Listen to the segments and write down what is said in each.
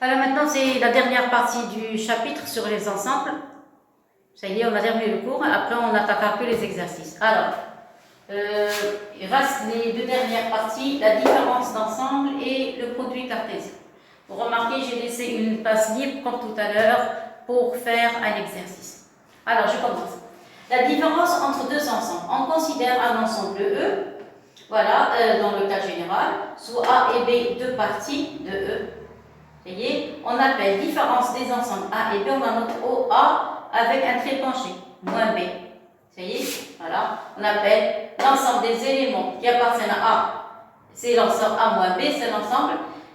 Alors maintenant, c'est la dernière partie du chapitre sur les ensembles. Ça y est, on a terminé le cours. Après, on attaque un peu les exercices. Alors, il reste les deux dernières parties, la différence d'ensemble et le produit cartésien. Vous remarquez, j'ai laissé une place libre, comme tout à l'heure, pour faire un exercice. Alors, je commence. La différence entre deux ensembles. On considère un ensemble E, voilà, dans le cas général, sous A et B, deux parties de E. Vous voyez, on appelle différence des ensembles A et B, on a notre OA avec un trait penché, moins B. Vous voyez, voilà, on appelle l'ensemble des éléments qui appartiennent à A, c'est l'ensemble A moins B, c'est l'ensemble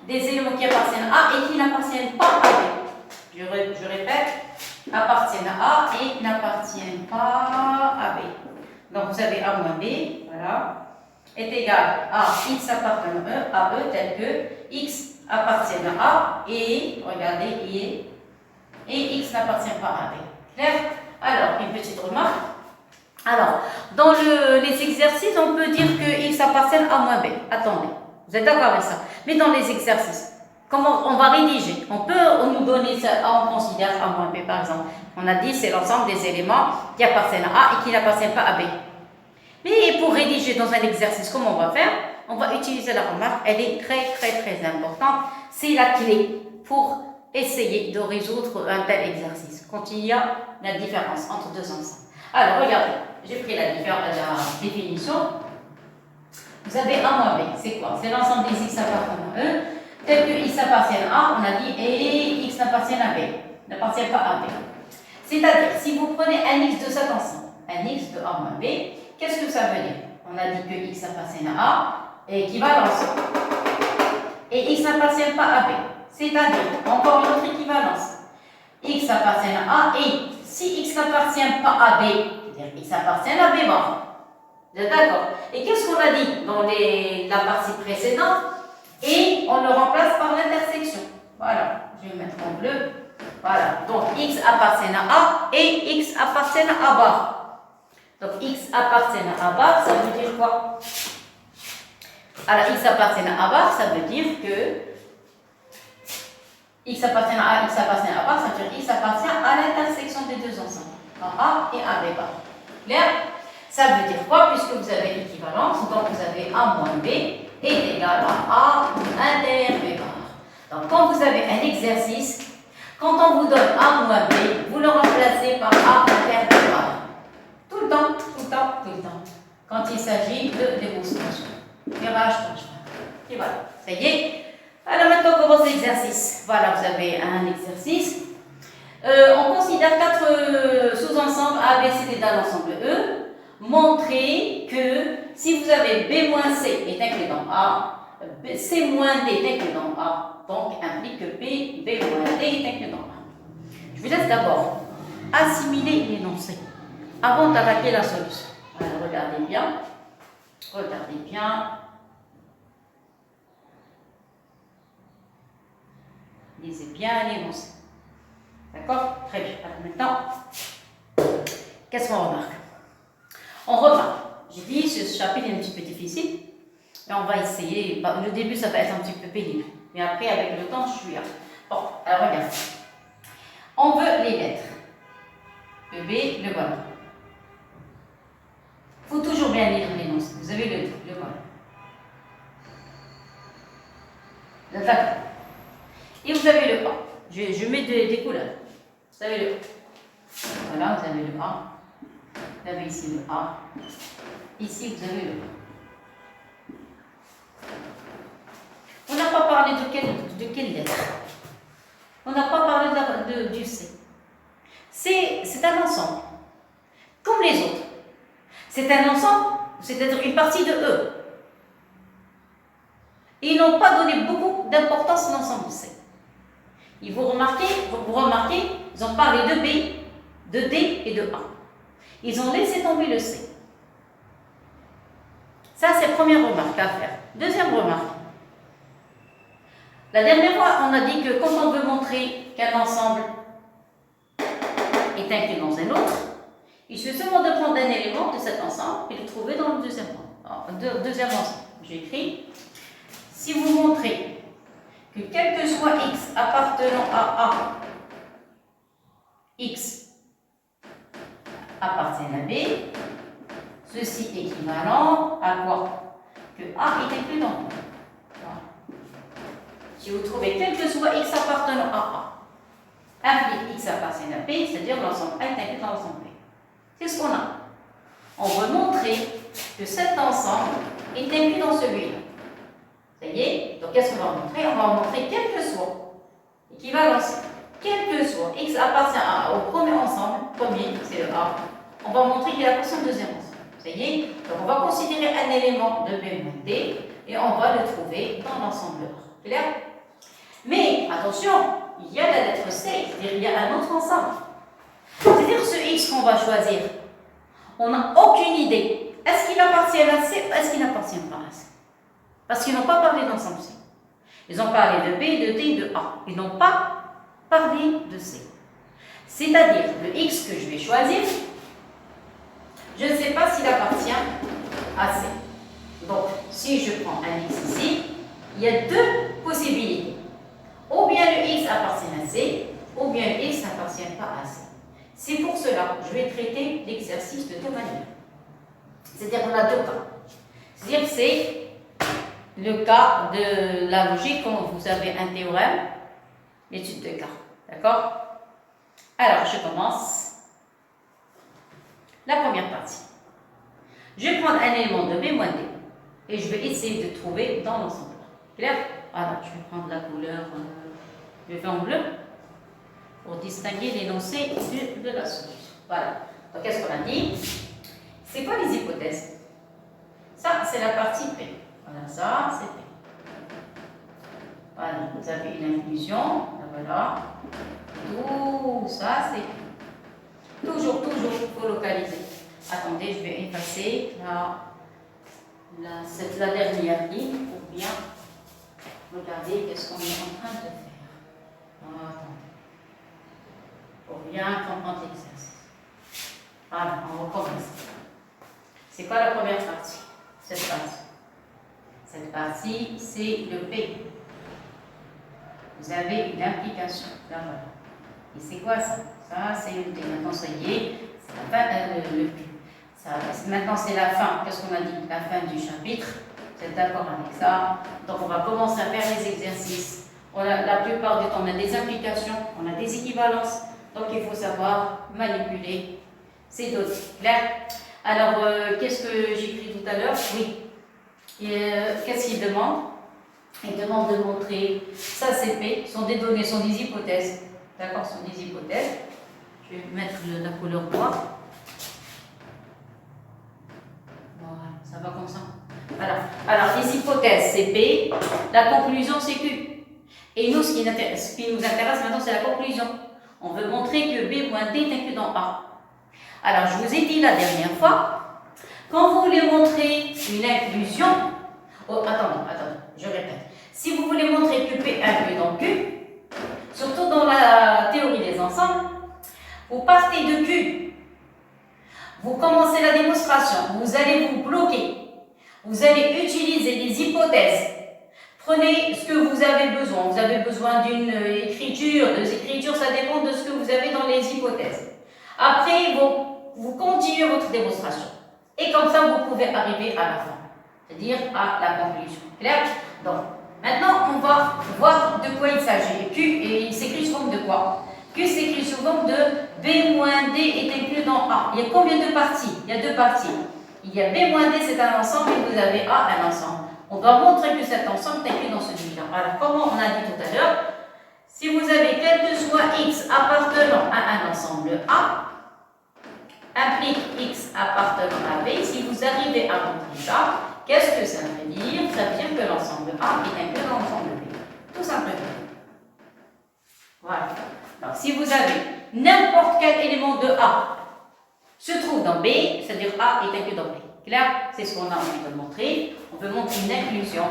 des éléments qui appartiennent à A et qui n'appartiennent pas à B. Je répète, appartiennent à A et n'appartiennent pas à B. Donc vous avez A moins B, voilà, est égal à X appartenant à E tel que X appartient à A et, regardez, et X n'appartient pas à B. Clair? Alors, une petite remarque. Alors, dans les exercices, on peut dire que X appartient à moins B. Attendez, vous êtes d'accord avec ça? Mais dans les exercices, comment on va rédiger? On peut nous donner ça, on considère A moins B par exemple. On a dit c'est l'ensemble des éléments qui appartiennent à A et qui n'appartiennent pas à B. Mais pour rédiger dans un exercice, comment on va faire? On va utiliser la remarque, elle est très importante. C'est la clé pour essayer de résoudre un tel exercice, quand il y a la différence entre deux ensembles. Alors, regardez, j'ai pris la définition. Vous avez A moins B, c'est quoi? C'est l'ensemble des X appartenant à E, tel que X appartient à A, on a dit, et X n'appartient à B, n'appartient pas à B. C'est-à-dire, si vous prenez un X de cet ensemble, un X de A moins B, qu'est-ce que ça veut dire? On a dit que X appartient à A, et équivalence. Et X n'appartient pas à B. C'est-à-dire, encore une autre équivalence. X appartient à A, et si X n'appartient pas à B, c'est-à-dire X appartient à B bar. Vous êtes d'accord? Et qu'est-ce qu'on a dit dans la partie précédente? Et on le remplace par l'intersection. Voilà, je vais mettre en bleu. Voilà, donc X appartient à A et X appartient à bar. Donc X appartient à bar, ça veut dire quoi? Alors X appartient à bar, ça veut dire que X appartient à A, X appartient à bar, ça veut dire X appartient à l'intersection des deux ensembles, à A et à B bar. Clair? Ça veut dire quoi? Puisque vous avez l'équivalence, donc vous avez A moins B est égal à A inter B bar. Donc quand vous avez un exercice, quand on vous donne A moins B, vous le remplacez par A inter B bar. Tout le temps. Quand il s'agit de démonstration. Et voilà, ça y est. Alors maintenant, on commence l'exercice. Voilà, vous avez un exercice. On considère 4 sous-ensembles A, B, C, D dans l'ensemble E. Montrez que si vous avez B moins C est inclus dans A, C moins D est inclus dans A, donc implique que B moins D est inclus dans A. Je vous laisse d'abord assimiler l'énoncé avant d'attaquer la solution. Alors regardez bien. Lisez bien l'énoncé. D'accord? Très bien. Alors maintenant, qu'est-ce qu'on remarque? On remarque, j'ai dit, ce chapitre est un petit peu difficile, mais on va essayer. Le début, ça va être un petit peu pénible, mais après, avec le temps, je suis là. Bon, alors regarde. On veut les lettres. Le B, le voilà. Il faut toujours bien lire l'énoncé. Vous avez le voilà. D'accord. Et vous avez le A. Je mets des couleurs. Vous avez le A. Voilà, vous avez le A. Vous avez ici le A. Ici, vous avez le A. On n'a pas parlé de quelle lettre? On n'a pas parlé du C. C'est un ensemble, comme les autres. C'est un ensemble, c'est-à-dire une partie de E. Et ils n'ont pas donné beaucoup d'importance à l'ensemble C. Et vous remarquez, ils ont parlé de B, de D et de A. Ils ont laissé tomber le C. Ça, c'est la première remarque à faire. Deuxième remarque. La dernière fois, on a dit que quand on veut montrer qu'un ensemble est inclus dans un autre, il suffit seulement de prendre un élément de cet ensemble et de le trouver dans le deuxième ensemble. J'ai écrit, si vous montrez que quel que soit X appartenant appartenant à A, X appartiennent à B, ceci équivalent à quoi? Que A est inclus dans B. Voilà. Si vous trouvez quel que soit X appartenant à A, implique X appartient à B, c'est-à-dire l'ensemble A est inclus dans l'ensemble B. C'est ce qu'on a. On veut montrer que cet ensemble est inclus dans celui-là. Ça y est? Donc qu'est-ce qu'on va montrer? On va montrer quel que soit équivalence, quel que soit X appartient au premier ensemble, premier c'est le A, on va montrer qu'il appartient au deuxième ensemble. Ça y est? Donc on va considérer un élément de B moins D et on va le trouver dans l'ensemble A. Clair? Mais attention, il y a la lettre C, c'est-à-dire il y a un autre ensemble. C'est-à-dire ce X qu'on va choisir, on n'a aucune idée. Est-ce qu'il appartient à C ou est-ce qu'il n'appartient pas à C? Parce qu'ils n'ont pas parlé d'ensemble C. Ils ont parlé de B, de D, de A. Ils n'ont pas parlé de C. C'est-à-dire, le X que je vais choisir, je ne sais pas s'il appartient à C. Donc, si je prends un X ici, il y a deux possibilités. Ou bien le X appartient à C, ou bien le X n'appartient pas à C. C'est pour cela que je vais traiter l'exercice de deux manières. C'est-à-dire qu'on a deux cas. C'est-à-dire que c'est le cas de la logique quand vous avez un théorème, l'étude de cas. D'accord? Alors, je commence. La première partie. Je vais prendre un élément de B moins D et je vais essayer de trouver dans l'ensemble. Clair? Alors, je vais prendre la couleur, je vais faire en bleu pour distinguer l'énoncé de la solution. Voilà. Donc, qu'est-ce qu'on a dit? C'est quoi les hypothèses? Ça, c'est la partie P. Voilà, ça, c'est P. Voilà, vous avez une inclusion. Voilà. Tout ça, c'est P. Toujours, il faut localiser. Attendez, je vais effacer la dernière ligne pour bien regarder qu'est-ce qu'on est en train de faire. Attendez. Pour bien comprendre l'exercice. Voilà, on recommence. C'est quoi la première partie? Cette partie. Cette partie, c'est le P. Vous avez une implication. Là, voilà. Et c'est quoi ça? Ça, c'est le T. Maintenant, ça y est, c'est la fin, le P. Ça, maintenant, c'est la fin. Qu'est-ce qu'on a dit? La fin du chapitre. Vous êtes d'accord avec ça? Donc, on va commencer à faire les exercices. La plupart du temps, on a des implications, on a des équivalences. Donc, il faut savoir manipuler ces données. Clair? Alors, qu'est-ce que j'ai écrit tout à l'heure? Oui. Qu'est-ce qu'il demande? Il demande de montrer, ça c'est P, sont des données, sont des hypothèses. D'accord? Ce sont des hypothèses. Je vais mettre la couleur noire. Voilà, ça va comme ça. Voilà. Alors, les hypothèses, c'est P. La conclusion, c'est Q. Et nous, ce qui nous intéresse maintenant, c'est la conclusion. On veut montrer que B moins D est inclus dans A. Alors, je vous ai dit la dernière fois, quand vous voulez montrer une inclusion, attendez, je répète. Si vous voulez montrer que P est inclus dans Q, surtout dans la théorie des ensembles, vous partez de Q, vous commencez la démonstration, vous allez vous bloquer, vous allez utiliser des hypothèses. Prenez ce que vous avez besoin. Vous avez besoin d'une écriture, deux écritures, ça dépend de ce que vous avez dans les hypothèses. Après, vous continuez votre démonstration. Et comme ça, vous pouvez arriver à la fin, c'est-à-dire à la conclusion. Clair? Donc, maintenant, on va voir de quoi il s'agit. Q, et il s'écrit sous forme de quoi? Q s'écrit sous forme de B moins D est inclus dans A. Il y a combien de parties? Il y a deux parties. Il y a B moins D, c'est un ensemble, et vous avez A, un ensemble. On doit montrer que cet ensemble est inclus dans celui-là. Alors, comme on a dit tout à l'heure, si vous avez quel que soit X appartenant à un ensemble A, implique X appartenant à B, si vous arrivez à montrer ça, qu'est-ce que ça veut dire? Ça veut dire que l'ensemble A est inclus dans l'ensemble B. Tout simplement. Voilà. Donc, si vous avez n'importe quel élément de A se trouve dans B, c'est-à-dire A est inclus dans B. Clair? C'est ce qu'on a envie de montrer. On veut montrer une inclusion.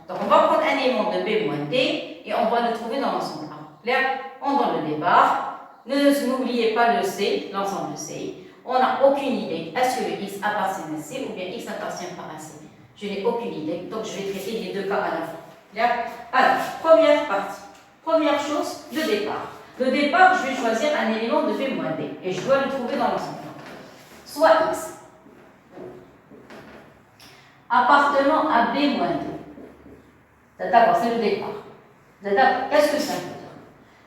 Donc, on va prendre un élément de B moins D et on va le trouver dans l'ensemble A. Clair? On donne le départ. N'oubliez pas le C, l'ensemble C. On n'a aucune idée. Est-ce que le X appartient à C ou bien X n'appartient pas à C? Je n'ai aucune idée. Donc, je vais traiter les deux cas à la fois. Clair? Alors, première partie. Première chose, le départ. Le départ, je vais choisir un élément de B moins D et je dois le trouver dans l'ensemble. Soit X appartenant à B moins D. D'accord, c'est le départ. D'accord, qu'est-ce que ça veut dire?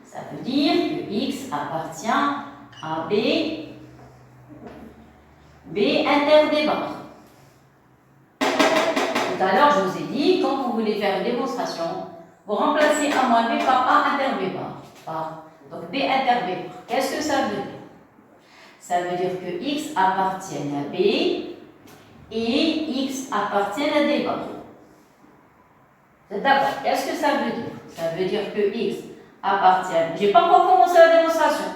Ça veut dire que X appartient à B interdépart. Tout à l'heure, je vous ai dit, quand vous voulez faire une démonstration, vous remplacez A moins B par A interdépart. Donc B interdépart. Qu'est-ce que ça veut dire? Ça veut dire que X appartient à B et X appartient à D bar. D'accord. Qu'est-ce que ça veut dire? Ça veut dire que X appartient. Je n'ai pas encore commencé la démonstration.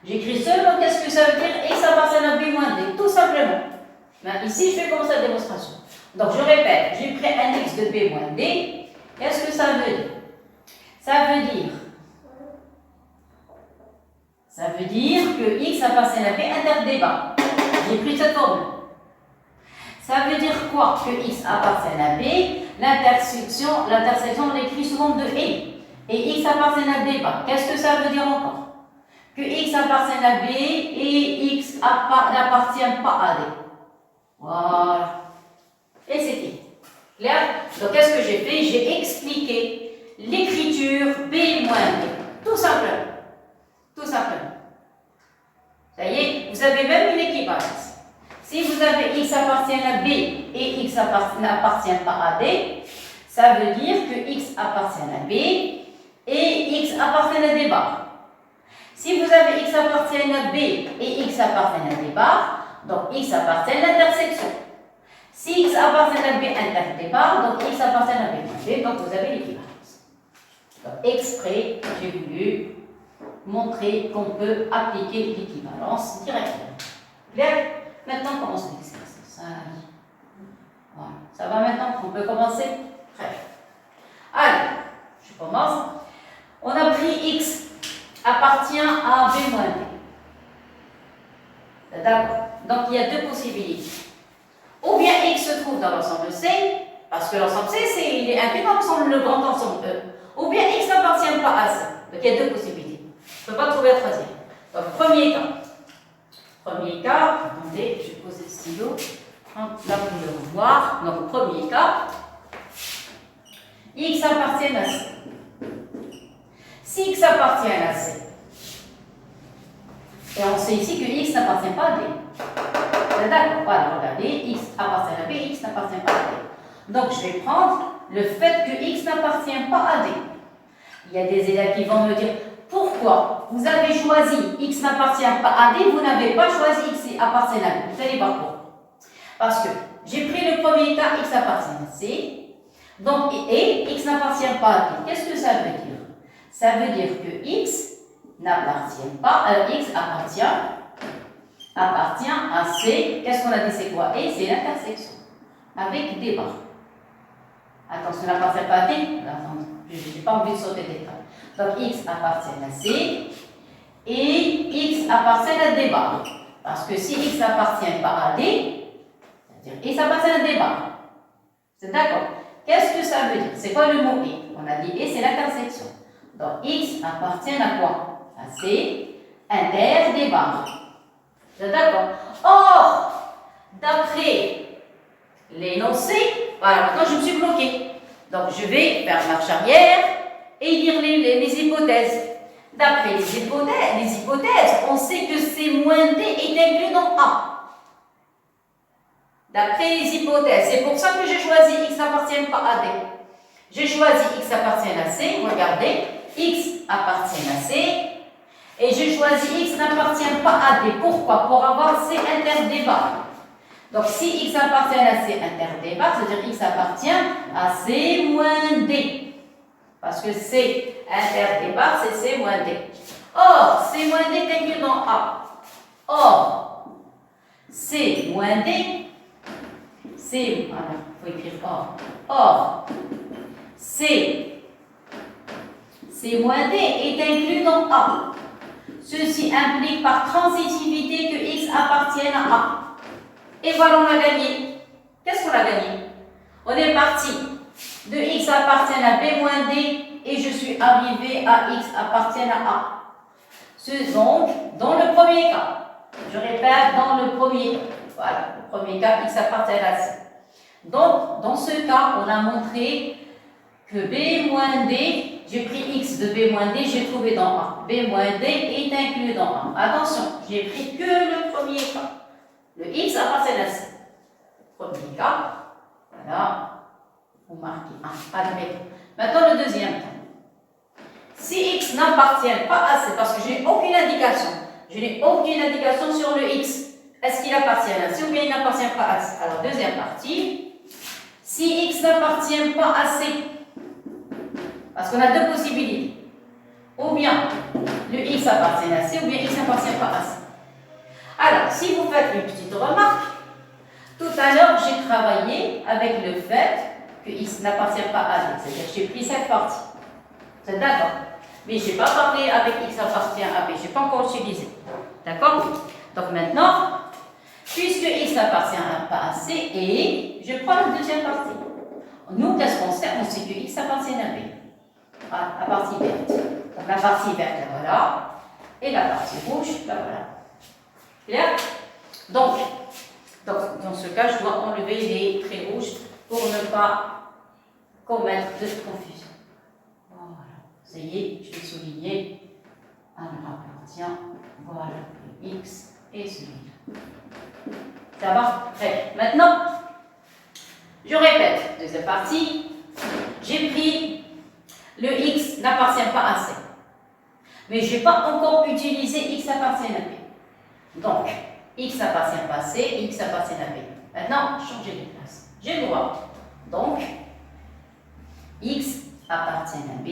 J'écris seulement qu'est-ce que ça veut dire X appartient à B moins D. Tout simplement. Mais ici, je vais commencer la démonstration. Donc, je répète, j'ai pris un X de B moins D. Qu'est-ce que ça veut dire? Ça veut dire que X appartient à B interdébat. J'ai pris cette formule. Ça veut dire quoi? Que X appartient à B, l'intersection, on écrit souvent de et X appartient à D bas. Qu'est-ce que ça veut dire encore? Que X appartient à B et X n'appartient pas à D. Voilà. Et c'est tout. Clair? Donc, qu'est-ce que j'ai fait? J'ai expliqué l'écriture B moins D. Tout simplement. Tout simplement. Ça y est, vous avez même une équivalence. Si vous avez X appartient à B et X n'appartient pas à D, ça veut dire que X appartient à B et X appartient à D bar. Si vous avez X appartient à B et X appartient à D bar, donc X appartient à l'intersection. Si X appartient à B inter-D bar, donc X appartient à B moins D, donc vous avez l'équivalence. Donc exprès, j'ai voulu montrer qu'on peut appliquer l'équivalence directement. Clair? Maintenant, commençons l'exercice. Voilà. Ça va maintenant? On peut commencer? Très bien. Allez, je commence. On a pris X appartient à B moins D. D'accord. Donc, il y a deux possibilités. Ou bien X se trouve dans l'ensemble C, parce que l'ensemble C, il est inclus dans l'ensemble, le grand ensemble E. Ou bien X n'appartient pas à C. Donc, il y a deux possibilités. Je ne peux pas trouver la troisième. Donc, premier cas. Premier cas, attendez, je vais poser le stylo, prendre la couleur noire. Donc, premier cas, X appartient à C. Si X appartient à C, et on sait ici que X n'appartient pas à D. D'accord, voilà, regardez, X appartient à B, X n'appartient pas à D. Donc, je vais prendre le fait que X n'appartient pas à D. Il y a des élèves qui vont me dire, pourquoi vous avez choisi X n'appartient pas à D, vous n'avez pas choisi X appartient à D. Vous allez voir pourquoi. Parce que j'ai pris le premier cas, X appartient à C, donc, et X n'appartient pas à D. Qu'est-ce que ça veut dire? Ça veut dire que X n'appartient pas, X appartient à C. Qu'est-ce qu'on a dit, c'est quoi? Et c'est l'intersection avec D bar. Attention, n'appartient pas à D. Attends, je n'ai pas envie de sauter des cas. Donc, X appartient à C et X appartient à D bar. Parce que si X n'appartient pas à D, c'est-à-dire X appartient à D bar. C'est d'accord? Qu'est-ce que ça veut dire? C'est quoi le mot et? On a dit et, c'est l'intersection. Donc, X appartient à quoi? À C, inter D bar. C'est d'accord? Or, d'après l'énoncé, voilà, maintenant je me suis bloqué. Donc, je vais faire marche arrière et lire les hypothèses. D'après les hypothèses, on sait que C moins D est inclus dans A. D'après les hypothèses, c'est pour ça que j'ai choisi X n'appartient pas à D. J'ai choisi X appartient à C, regardez, X appartient à C, et j'ai choisi X n'appartient pas à D. Pourquoi? Pour avoir C inter D bar. Donc, si X appartient à C inter D bar, c'est-à-dire X appartient à C moins D. Parce que C inter D bar, c'est C moins D. Or, C moins D est inclus dans A. Or, C moins D, C, voilà, il faut écrire or. Or, C moins D est inclus dans A. Ceci implique par transitivité que X appartienne à A. Et voilà, on a gagné. Qu'est-ce qu'on a gagné? On est parti de X appartient à B moins D et je suis arrivé à X appartient à A. Donc, dans le premier cas, je répète, dans le premier cas, voilà, le premier cas, X appartient à C. Donc, dans ce cas, on a montré que B moins D, j'ai pris X de B moins D, j'ai trouvé dans A. B moins D est inclus dans A. Attention, j'ai pris que le premier cas. Le X appartient à C. Premier cas, voilà, vous marquez 1, admettons. Maintenant, le deuxième cas. Si X n'appartient pas à C, parce que je n'ai aucune indication, sur le X, est-ce qu'il appartient à C ou bien il n'appartient pas à C? Alors, deuxième partie, si X n'appartient pas à C, parce qu'on a deux possibilités, ou bien le X appartient à C ou bien X n'appartient pas à C. Alors, si vous faites une petite remarque, tout à l'heure, j'ai travaillé avec le fait que X n'appartient pas à D, c'est-à-dire que j'ai pris cette partie. Vous êtes d'accord? Mais je n'ai pas parlé avec X appartient à B, je n'ai pas encore utilisé. D'accord? Donc maintenant, puisque X n'appartient pas à C, et je prends la deuxième partie. Nous, qu'est-ce qu'on sait? On sait que X appartient à B. La partie verte. Donc la partie verte, la voilà. Et la partie rouge, la voilà. Clair? Donc, dans ce cas, je dois enlever les traits rouges pour ne pas commettre de confusion. Voilà. Ça y est, je vais souligner. Alors, appartient, voilà, le X et celui-là. Ça va? Très bien. Maintenant, je répète, deuxième partie, j'ai pris le X n'appartient pas à C. Mais je n'ai pas encore utilisé X appartient à B. Donc, X n'appartient pas à C, X appartient à B. Maintenant, changer de place. J'ai le droit. Donc, X appartient à B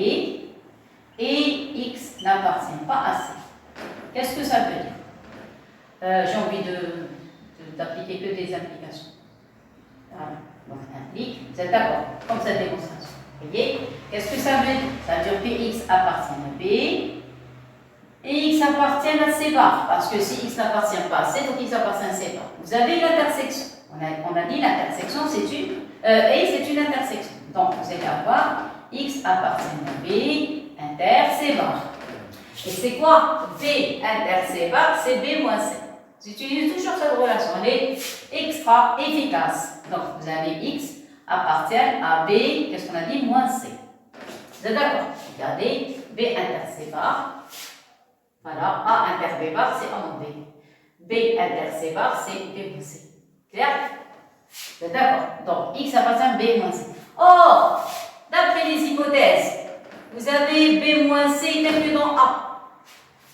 et X n'appartient pas à C. Qu'est-ce que ça veut dire? J'ai envie d'appliquer que des implications. Voilà. Donc, implique, vous êtes d'accord, comme cette démonstration. Vous voyez? Qu'est-ce que ça veut dire? Ça veut dire que X appartient à B et X appartient à C bar. Parce que si X n'appartient pas à C, donc X appartient à C bar. Vous avez l'intersection. On a dit l'intersection, c'est une intersection. Donc, vous allez avoir X appartient à B inter C bar. Et c'est quoi B inter C bar? C'est B moins C. J'utilise toujours cette relation, elle est extra efficace. Donc, vous avez X appartient à B, qu'est-ce qu'on a dit? Moins C. Vous êtes d'accord? Regardez, B inter C bar, voilà, A inter B bar, c'est A moins B. B inter C bar, c'est B moins C. Clair? Vous êtes d'accord? Donc, X appartient à B moins C. Or, d'après les hypothèses, vous avez B moins C inclus dans A.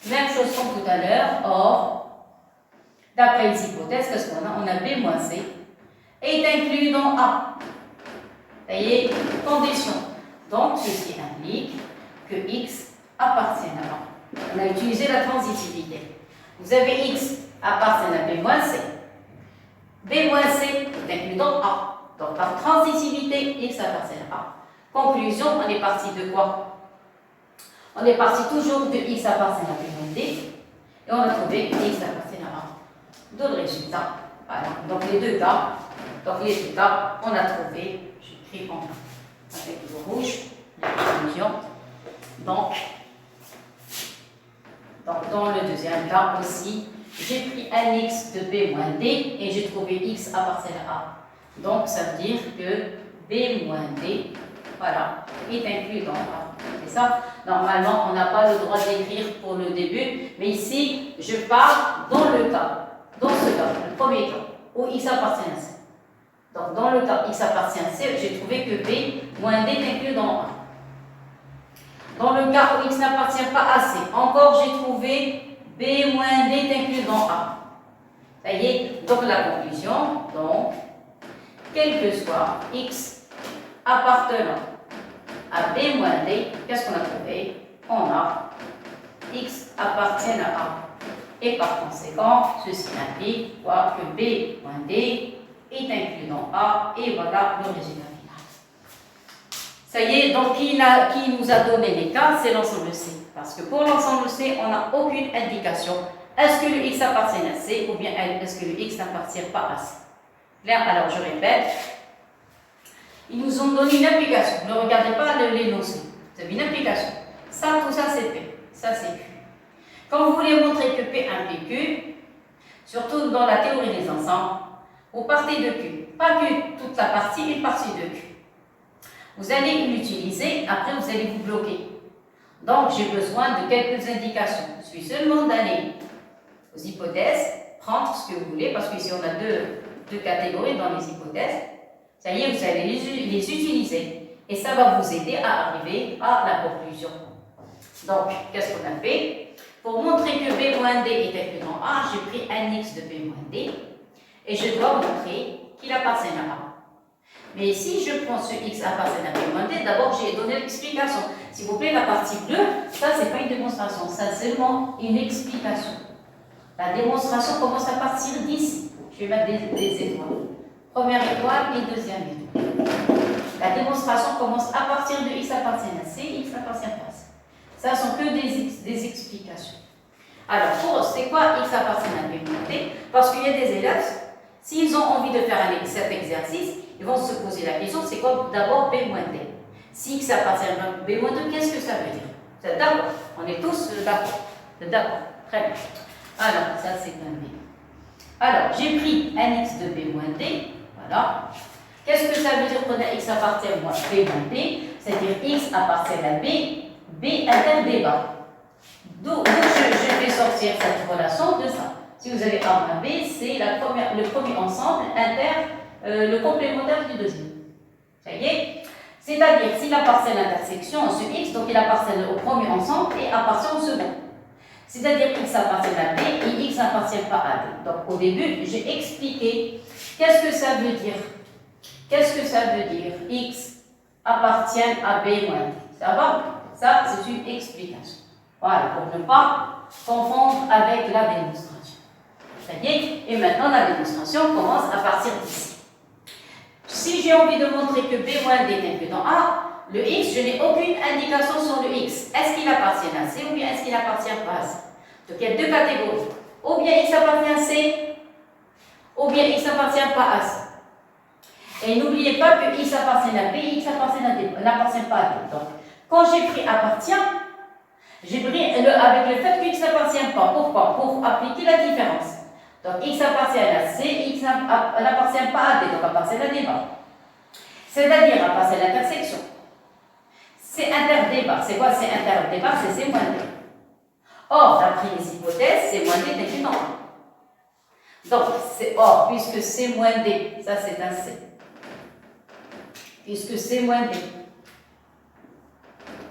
Même chose comme tout à l'heure, or, d'après les hypothèses, qu'est-ce qu'on a? On a B moins C est inclus dans A. Vous voyez, condition. Donc, ceci implique que X appartient à A. On a utilisé la transitivité. Vous avez X appartient à B moins C. B moins C est inclus dans A. Donc, par transitivité, X appartient à A. Conclusion, on est parti de quoi? On est parti toujours de X appartient à B moins D. Et on a trouvé que X appartient à A. D'où le résultat. Voilà. Donc les deux cas, on a trouvé, j'écris avec le rouge, la conclusion. Donc, dans le deuxième cas aussi, j'ai pris un X de B moins D et j'ai trouvé X appartient à A. Donc ça veut dire que B moins D, voilà, est inclus dans A. C'est ça? Normalement, on n'a pas le droit d'écrire pour le début, mais ici, je parle dans le cas. Dans ce cas, le premier cas, où X appartient à C. Donc, dans le cas X appartient à C, j'ai trouvé que B moins D est inclus dans A. Dans le cas où X n'appartient pas à C, encore j'ai trouvé B moins D est inclus dans A. Ça y est, donc la conclusion, donc, quel que soit X appartenant à B moins D, qu'est-ce qu'on a trouvé? On a X appartient à A. Et par conséquent, ceci implique quoi? Que B moins D est inclus dans A, et voilà le résultat final. Ça y est, donc qui nous a donné les cas? C'est l'ensemble C. Parce que pour l'ensemble C, on n'a aucune indication. Est-ce que le X appartient à C ou bien est-ce que le X n'appartient pas à C? Clair? Alors je répète, ils nous ont donné une application. Ne regardez pas l'énoncé. Vous avez une implication. Ça, tout ça, c'est P. Ça, c'est Q. Quand vous voulez montrer que P implique Q, surtout dans la théorie des ensembles, vous partez de Q. Pas Q, toute la partie, une partie de Q. Vous allez l'utiliser, après vous allez vous bloquer. Donc, j'ai besoin de quelques indications. Je suis seulement d'aller aux hypothèses, prendre ce que vous voulez, parce qu'ici on a deux catégories dans les hypothèses. Ça y est, vous allez les utiliser. Et ça va vous aider à arriver à la conclusion. Donc, qu'est-ce qu'on a fait? Pour montrer que B moins D est inclus dans A, j'ai pris un X de B moins D et je dois montrer qu'il appartient à A. Mais si je prends ce X appartient à B moins D, d'abord j'ai donné l'explication. S'il vous plaît, la partie bleue, ça c'est pas une démonstration, ça c'est seulement une explication. La démonstration commence à partir d'ici. Je vais mettre des étoiles. Première étoile et deuxième étoile. La démonstration commence à partir de X appartient à C, X appartient à C. Ça ne sont que des explications. Alors, c'est quoi X appartient à B moins D? Parce qu'il y a des élèves, s'ils ont envie de faire cet exercice, ils vont se poser la question, c'est quoi d'abord B moins D? Si X appartient à B moins D, qu'est-ce que ça veut dire? C'est d'accord, on est tous d'accord. D'accord, très bien. Alors, ça c'est un B. Alors, j'ai pris un X de B moins D, voilà. Qu'est-ce que ça veut dire qu'on a X appartient à B moins D? C'est-à-dire X appartient à B, B interdébat. D'où je vais sortir cette relation de ça. Si vous avez A moins B, c'est le premier ensemble le complémentaire du deuxième. Ça y est? C'est-à-dire, s'il appartient à l'intersection, ce X, donc il appartient au premier ensemble et appartient au second. C'est-à-dire X appartient à B et X n'appartient pas à B. Donc au début, j'ai expliqué qu'est-ce que ça veut dire. Qu'est-ce que ça veut dire? X appartient à B moins D. Ça va? Ça, c'est une explication. Voilà, pour ne pas confondre avec la démonstration. Ça y est? Et maintenant, la démonstration commence à partir d'ici. Si j'ai envie de montrer que B moins D est inclus dans A, le X, je n'ai aucune indication sur le X. Est-ce qu'il appartient à C ou bien est-ce qu'il appartient pas à C? Donc, il y a deux catégories. Ou bien X appartient à C, ou bien X n'appartient pas à C. Et n'oubliez pas que X appartient à B, X n'appartient pas à D. Donc, quand j'ai pris appartient, j'ai pris avec le fait que X n'appartient pas. Pourquoi? Pour appliquer la différence. Donc, X appartient à C, X n'appartient pas à D, donc appartient à D bas. C'est-à-dire appartient à l'intersection. C'est interdébat. C'est quoi? C'est interdébat, c'est C moins D. Or, d'après les hypothèses, C moins D est inclus dans A. Donc, or, puisque C moins D, ça c'est un C. Puisque C moins D,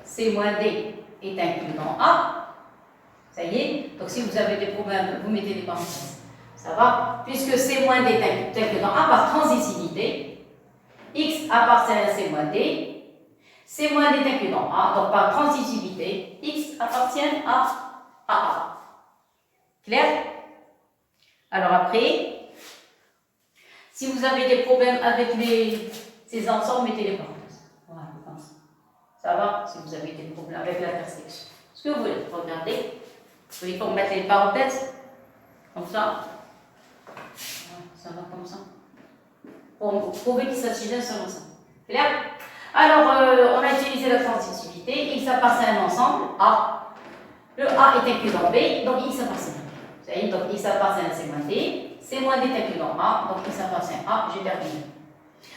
C moins D est inclus dans A, ça y est. Donc, si vous avez des problèmes, vous mettez des parenthèses. Ça va? Puisque C moins D est inclus dans A par transitivité, X appartient à C moins D, C moins D est inclus dans A, donc par transitivité, X appartient à A. Clair? Alors après, si vous avez des problèmes avec ces ensembles, mettez les parenthèses. Voilà, comme ça. Ça va? Si vous avez des problèmes avec l'intersection. Ce que vous voulez, regardez. Il faut mettre les parenthèses. Comme ça. Ça va comme ça. Pour prouver qu'il s'agit d'un seul ensemble. Clair? Alors, on a utilisé la transitivité. X appartient à un ensemble, A. Le A est inclus dans B, donc X appartient à B. Vous voyez, donc X appartient à C moins D. C moins D est inclus dans A, donc X appartient à A. J'ai terminé.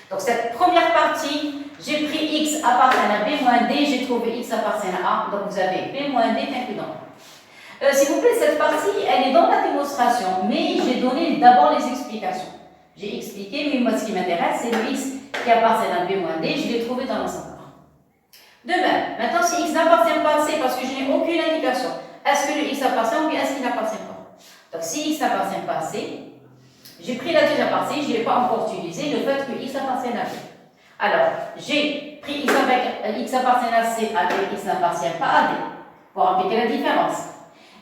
Donc, cette première partie, j'ai pris X appartient à B moins D, j'ai trouvé X appartient à A. Donc, vous avez B moins D est inclus dans A. S'il vous plaît, cette partie, elle est dans la démonstration, mais j'ai donné d'abord les explications. J'ai expliqué, mais moi, ce qui m'intéresse, c'est le X qui appartient à B moins D, je l'ai trouvé dans l'ensemble. De même, maintenant, si X n'appartient pas à C, parce que je n'ai aucune indication, est-ce que le X appartient ou bien est-ce qu'il n'appartient pas? Donc, si X n'appartient pas à C, j'ai pris la deuxième partie, je ne l'ai pas encore utilisé, le fait que X appartient à B. Alors, j'ai pris X avec X appartient à C avec X n'appartient pas à D, pour appliquer la différence.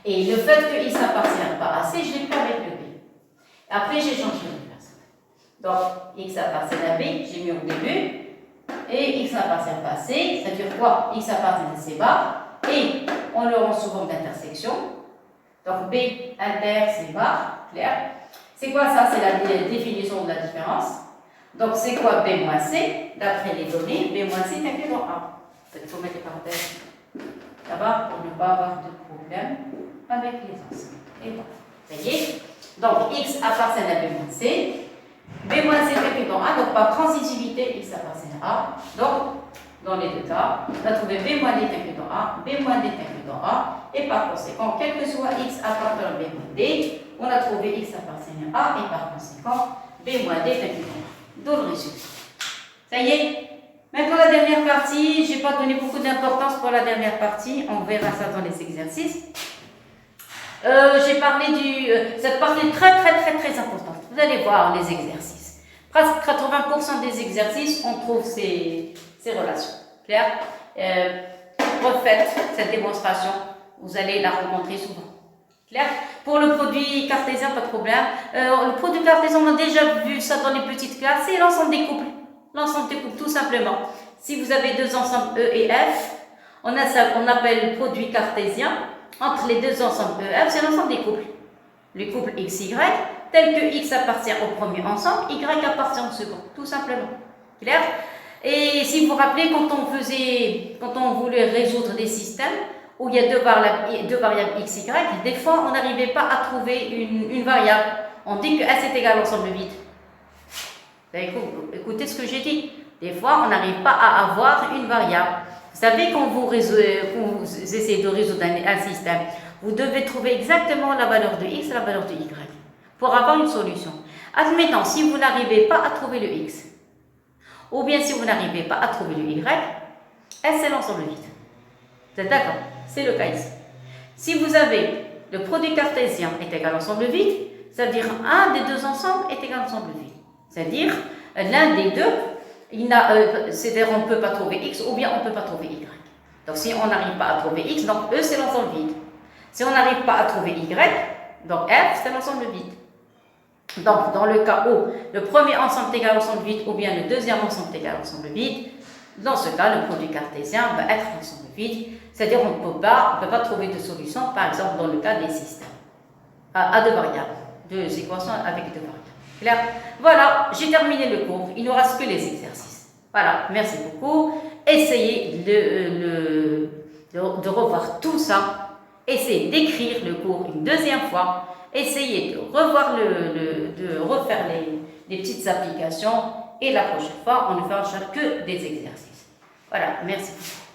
Et le fait que X n'appartient pas à C, je l'ai pris avec le B. Après, j'ai changé de place. Donc, X appartient à B, j'ai mis au début. Et X n'appartient pas à C, c'est-à-dire quoi? X appartient à C bas. Et on le rend sous forme d'intersection. Donc, B inter C bas, clair. C'est quoi ça? C'est la définition de la différence. Donc, c'est quoi B moins C? D'après les données, B moins C est inclus dans A. Il faut mettre les parenthèses là-bas pour ne pas avoir de problème avec les ensembles. Et voilà. Ça y est. Donc, x appartient à B-C. B-C est inclus dans A, donc par transitivité, x appartient à A. Donc, dans les deux cas, on a trouvé B- est inclus dans A, B- est inclus dans A, et par conséquent, quel que soit x appartenant à B-D, on a trouvé x appartient à A, et par conséquent, B- est inclus dans A. D'où le résultat. Ça y est. Maintenant, la dernière partie, je n'ai pas donné beaucoup d'importance pour la dernière partie, on verra ça dans les exercices. J'ai parlé cette partie est très importante. Vous allez voir les exercices. Presque 80% des exercices, on trouve ces relations. Clair? Refaites cette démonstration, vous allez la rencontrer souvent. Clair? Pour le produit cartésien, pas de problème. Le produit cartésien, on a déjà vu ça dans les petites classes, c'est l'ensemble des couples. L'ensemble des couples, tout simplement. Si vous avez deux ensembles E et F, on a ça qu'on appelle produit cartésien. Entre les deux ensembles E et F, c'est l'ensemble des couples. Le couple XY, tel que X appartient au premier ensemble, Y appartient au second, tout simplement. Clair? Et si vous vous rappelez, quand on voulait résoudre des systèmes où il y a deux variables X, Y, des fois on n'arrivait pas à trouver une variable. On dit que S est égal à l'ensemble vide. Écoutez ce que j'ai dit. Des fois, on n'arrive pas à avoir une variable. Vous savez, quand vous essayez de résoudre un système, vous devez trouver exactement la valeur de x et la valeur de y pour avoir une solution. Admettons, si vous n'arrivez pas à trouver le x, ou bien si vous n'arrivez pas à trouver le y, S c'est l'ensemble vide. Vous êtes d'accord? C'est le cas ici. Si vous avez le produit cartésien est égal à l'ensemble vide, c'est-à-dire un des deux ensembles est égal à l'ensemble vide. C'est-à-dire l'un des deux, c'est-à-dire on ne peut pas trouver x ou bien on ne peut pas trouver y. Donc si on n'arrive pas à trouver x, donc E c'est l'ensemble vide. Si on n'arrive pas à trouver y, donc F c'est l'ensemble vide. Donc dans le cas où le premier ensemble est égal à l'ensemble vide ou bien le deuxième ensemble est égal à l'ensemble vide, dans ce cas le produit cartésien va être l'ensemble vide. C'est-à-dire on ne peut pas trouver de solution, par exemple dans le cas des systèmes à deux variables, deux équations avec deux variables. Clair? Voilà, j'ai terminé le cours. Il ne nous reste que les exercices. Voilà, merci beaucoup. Essayez de revoir tout ça. Essayez d'écrire le cours une deuxième fois. Essayez de revoir de refaire les petites applications. Et la prochaine fois, on ne fera que des exercices. Voilà, merci beaucoup.